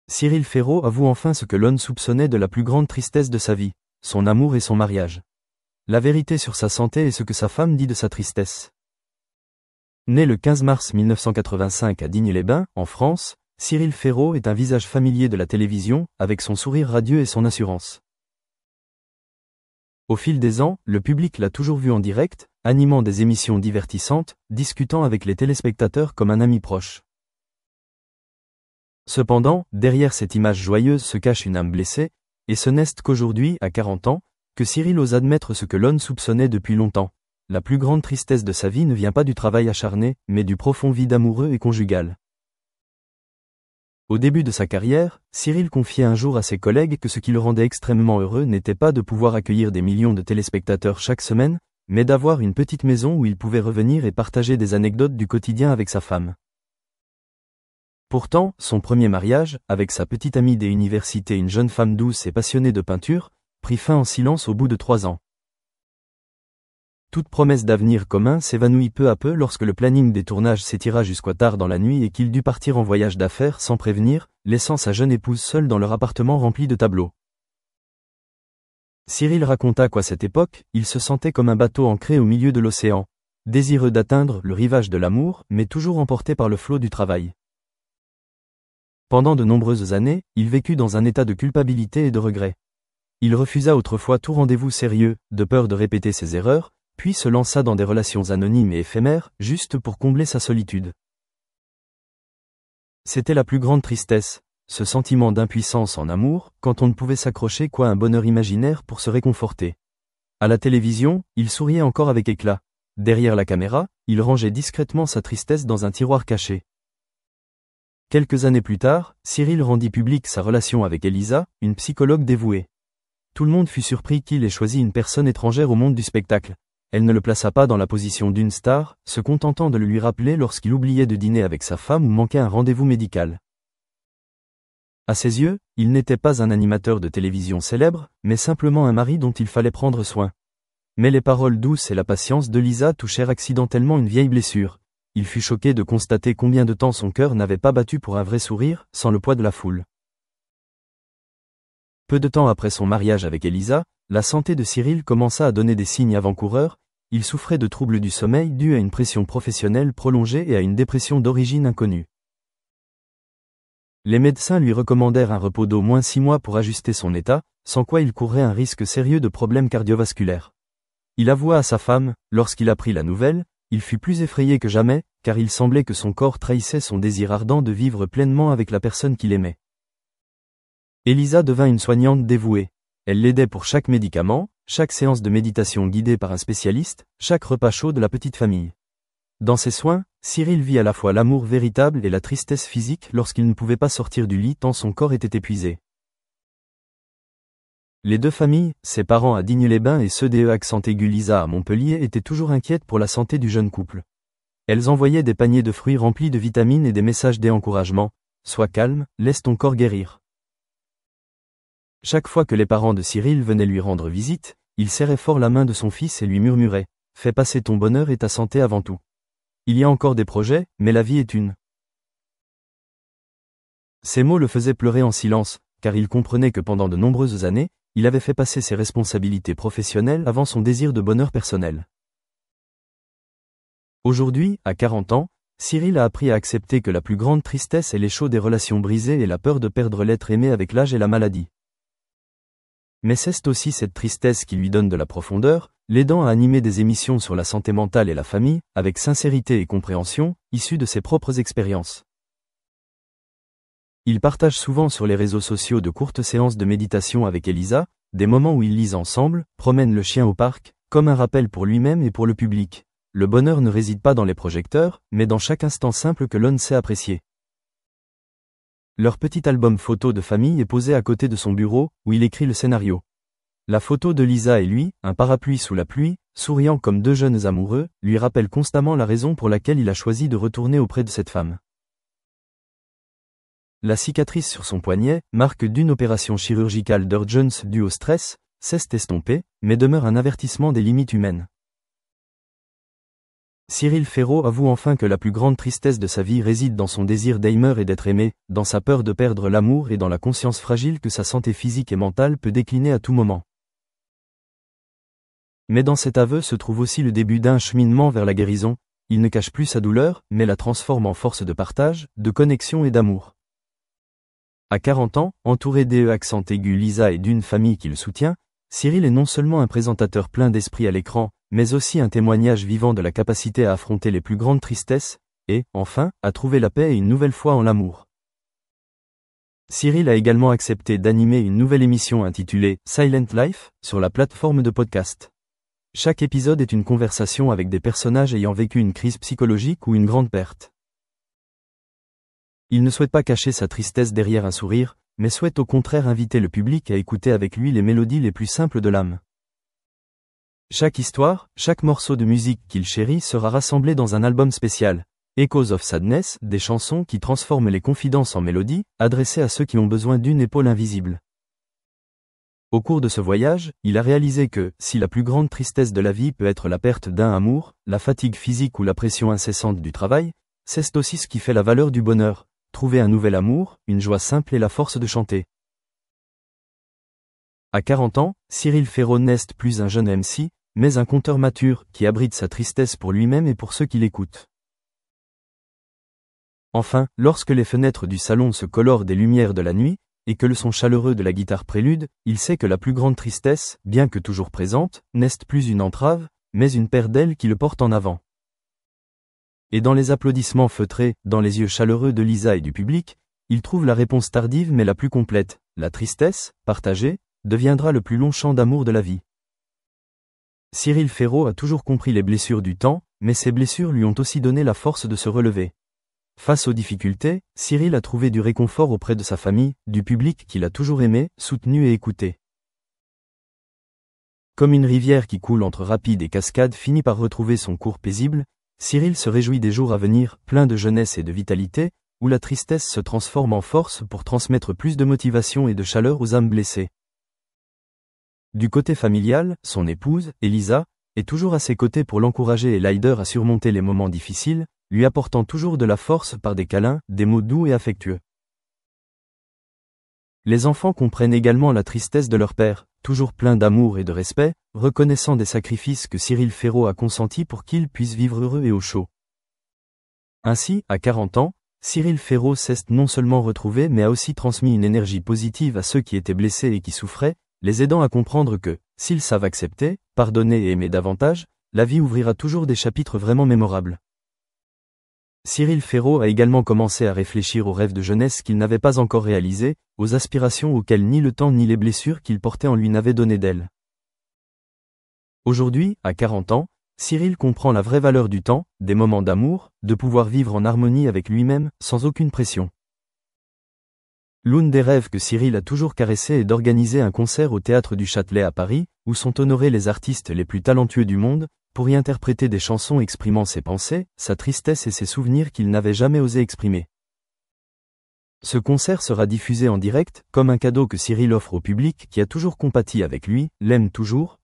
Cyril Ferraud avoue enfin ce que l'on soupçonnait de la plus grande tristesse de sa vie, son amour et son mariage. La vérité sur sa santé et ce que sa femme dit de sa tristesse. Né le 15 mars 1985 à Digne-les-Bains, en France, Cyril Ferraud est un visage familier de la télévision, avec son sourire radieux et son assurance. Au fil des ans, le public l'a toujours vu en direct, animant des émissions divertissantes, discutant avec les téléspectateurs comme un ami proche. Cependant, derrière cette image joyeuse se cache une âme blessée, et ce n'est qu'aujourd'hui, à 40 ans, que Cyril ose admettre ce que l'on soupçonnait depuis longtemps. La plus grande tristesse de sa vie ne vient pas du travail acharné, mais du profond vide amoureux et conjugal. Au début de sa carrière, Cyril confiait un jour à ses collègues que ce qui le rendait extrêmement heureux n'était pas de pouvoir accueillir des millions de téléspectateurs chaque semaine, mais d'avoir une petite maison où il pouvait revenir et partager des anecdotes du quotidien avec sa femme. Pourtant, son premier mariage, avec sa petite amie des universités, une jeune femme douce et passionnée de peinture, prit fin en silence au bout de 3 ans. Toute promesse d'avenir commun s'évanouit peu à peu lorsque le planning des tournages s'étira jusqu'à tard dans la nuit et qu'il dut partir en voyage d'affaires sans prévenir, laissant sa jeune épouse seule dans leur appartement rempli de tableaux. Cyril raconta qu'à cette époque, il se sentait comme un bateau ancré au milieu de l'océan, désireux d'atteindre le rivage de l'amour, mais toujours emporté par le flot du travail. Pendant de nombreuses années, il vécut dans un état de culpabilité et de regret. Il refusa autrefois tout rendez-vous sérieux, de peur de répéter ses erreurs, puis se lança dans des relations anonymes et éphémères, juste pour combler sa solitude. C'était la plus grande tristesse, ce sentiment d'impuissance en amour, quand on ne pouvait s'accrocher qu'à un bonheur imaginaire pour se réconforter. À la télévision, il souriait encore avec éclat. Derrière la caméra, il rangeait discrètement sa tristesse dans un tiroir caché. Quelques années plus tard, Cyril rendit publique sa relation avec Elisa, une psychologue dévouée. Tout le monde fut surpris qu'il ait choisi une personne étrangère au monde du spectacle. Elle ne le plaça pas dans la position d'une star, se contentant de le lui rappeler lorsqu'il oubliait de dîner avec sa femme ou manquait un rendez-vous médical. À ses yeux, il n'était pas un animateur de télévision célèbre, mais simplement un mari dont il fallait prendre soin. Mais les paroles douces et la patience de Lisa touchèrent accidentellement une vieille blessure. Il fut choqué de constater combien de temps son cœur n'avait pas battu pour un vrai sourire, sans le poids de la foule. Peu de temps après son mariage avec Elisa, la santé de Cyril commença à donner des signes avant-coureurs. Il souffrait de troubles du sommeil dus à une pression professionnelle prolongée et à une dépression d'origine inconnue. Les médecins lui recommandèrent un repos d'au moins 6 mois pour ajuster son état, sans quoi il courrait un risque sérieux de problèmes cardiovasculaires. Il avoua à sa femme, lorsqu'il apprit la nouvelle, il fut plus effrayé que jamais, car il semblait que son corps trahissait son désir ardent de vivre pleinement avec la personne qu'il aimait. Elisa devint une soignante dévouée. Elle l'aidait pour chaque médicament, chaque séance de méditation guidée par un spécialiste, chaque repas chaud de la petite famille. Dans ses soins, Cyril vit à la fois l'amour véritable et la tristesse physique lorsqu'il ne pouvait pas sortir du lit tant son corps était épuisé. Les deux familles, ses parents à Digne-les-Bains et ceux des accent aigu Lisa à Montpellier, étaient toujours inquiètes pour la santé du jeune couple. Elles envoyaient des paniers de fruits remplis de vitamines et des messages d'encouragement. Sois calme, laisse ton corps guérir. Chaque fois que les parents de Cyril venaient lui rendre visite, il serrait fort la main de son fils et lui murmurait « Fais passer ton bonheur et ta santé avant tout. Il y a encore des projets, mais la vie est une. » Ces mots le faisaient pleurer en silence, car il comprenait que pendant de nombreuses années, il avait fait passer ses responsabilités professionnelles avant son désir de bonheur personnel. Aujourd'hui, à 40 ans, Cyril a appris à accepter que la plus grande tristesse est l'écho des relations brisées et la peur de perdre l'être aimé avec l'âge et la maladie. Mais c'est aussi cette tristesse qui lui donne de la profondeur, l'aidant à animer des émissions sur la santé mentale et la famille, avec sincérité et compréhension, issues de ses propres expériences. Il partage souvent sur les réseaux sociaux de courtes séances de méditation avec Elisa, des moments où ils lisent ensemble, promènent le chien au parc, comme un rappel pour lui-même et pour le public. Le bonheur ne réside pas dans les projecteurs, mais dans chaque instant simple que l'on sait apprécier. Leur petit album photo de famille est posé à côté de son bureau, où il écrit le scénario. La photo de Lisa et lui, un parapluie sous la pluie, souriant comme deux jeunes amoureux, lui rappelle constamment la raison pour laquelle il a choisi de retourner auprès de cette femme. La cicatrice sur son poignet, marque d'une opération chirurgicale d'urgence due au stress, s'est estompée, mais demeure un avertissement des limites humaines. Cyril Ferraud avoue enfin que la plus grande tristesse de sa vie réside dans son désir d'aimer et d'être aimé, dans sa peur de perdre l'amour et dans la conscience fragile que sa santé physique et mentale peut décliner à tout moment. Mais dans cet aveu se trouve aussi le début d'un cheminement vers la guérison. Il ne cache plus sa douleur, mais la transforme en force de partage, de connexion et d'amour. À 40 ans, entouré d'accent aigu Lisa et d'une famille qui le soutient, Cyril est non seulement un présentateur plein d'esprit à l'écran, mais aussi un témoignage vivant de la capacité à affronter les plus grandes tristesses, et, enfin, à trouver la paix et une nouvelle fois en l'amour. Cyril a également accepté d'animer une nouvelle émission intitulée Silent Life, sur la plateforme de podcast. Chaque épisode est une conversation avec des personnages ayant vécu une crise psychologique ou une grande perte. Il ne souhaite pas cacher sa tristesse derrière un sourire, mais souhaite au contraire inviter le public à écouter avec lui les mélodies les plus simples de l'âme. Chaque histoire, chaque morceau de musique qu'il chérit sera rassemblé dans un album spécial, Echoes of Sadness, des chansons qui transforment les confidences en mélodies, adressées à ceux qui ont besoin d'une épaule invisible. Au cours de ce voyage, il a réalisé que, si la plus grande tristesse de la vie peut être la perte d'un amour, la fatigue physique ou la pression incessante du travail, c'est aussi ce qui fait la valeur du bonheur, trouver un nouvel amour, une joie simple et la force de chanter. À 40 ans, Cyril Ferraud n'est plus un jeune MC, mais un conteur mature qui abrite sa tristesse pour lui-même et pour ceux qui l'écoutent. Enfin, lorsque les fenêtres du salon se colorent des lumières de la nuit, et que le son chaleureux de la guitare prélude, il sait que la plus grande tristesse, bien que toujours présente, n'est plus une entrave, mais une paire d'ailes qui le porte en avant. Et dans les applaudissements feutrés, dans les yeux chaleureux de Lisa et du public, il trouve la réponse tardive mais la plus complète. La tristesse, partagée, deviendra le plus long chant d'amour de la vie. Cyril Ferraud a toujours compris les blessures du temps, mais ces blessures lui ont aussi donné la force de se relever. Face aux difficultés, Cyril a trouvé du réconfort auprès de sa famille, du public qu'il a toujours aimé, soutenu et écouté. Comme une rivière qui coule entre rapides et cascades finit par retrouver son cours paisible, Cyril se réjouit des jours à venir, pleins de jeunesse et de vitalité, où la tristesse se transforme en force pour transmettre plus de motivation et de chaleur aux âmes blessées. Du côté familial, son épouse, Elisa, est toujours à ses côtés pour l'encourager et l'aider à surmonter les moments difficiles, lui apportant toujours de la force par des câlins, des mots doux et affectueux. Les enfants comprennent également la tristesse de leur père, toujours plein d'amour et de respect, reconnaissant des sacrifices que Cyril Ferraud a consentis pour qu'ils puissent vivre heureux et au chaud. Ainsi, à 40 ans, Cyril Ferraud s'est non seulement retrouvé mais a aussi transmis une énergie positive à ceux qui étaient blessés et qui souffraient, les aidant à comprendre que, s'ils savent accepter, pardonner et aimer davantage, la vie ouvrira toujours des chapitres vraiment mémorables. Cyril Ferraud a également commencé à réfléchir aux rêves de jeunesse qu'il n'avait pas encore réalisés, aux aspirations auxquelles ni le temps ni les blessures qu'il portait en lui n'avaient donné d'aile. Aujourd'hui, à 40 ans, Cyril comprend la vraie valeur du temps, des moments d'amour, de pouvoir vivre en harmonie avec lui-même, sans aucune pression. L'un des rêves que Cyril a toujours caressé est d'organiser un concert au Théâtre du Châtelet à Paris, où sont honorés les artistes les plus talentueux du monde, pour y interpréter des chansons exprimant ses pensées, sa tristesse et ses souvenirs qu'il n'avait jamais osé exprimer. Ce concert sera diffusé en direct, comme un cadeau que Cyril offre au public qui a toujours compati avec lui, l'aime toujours,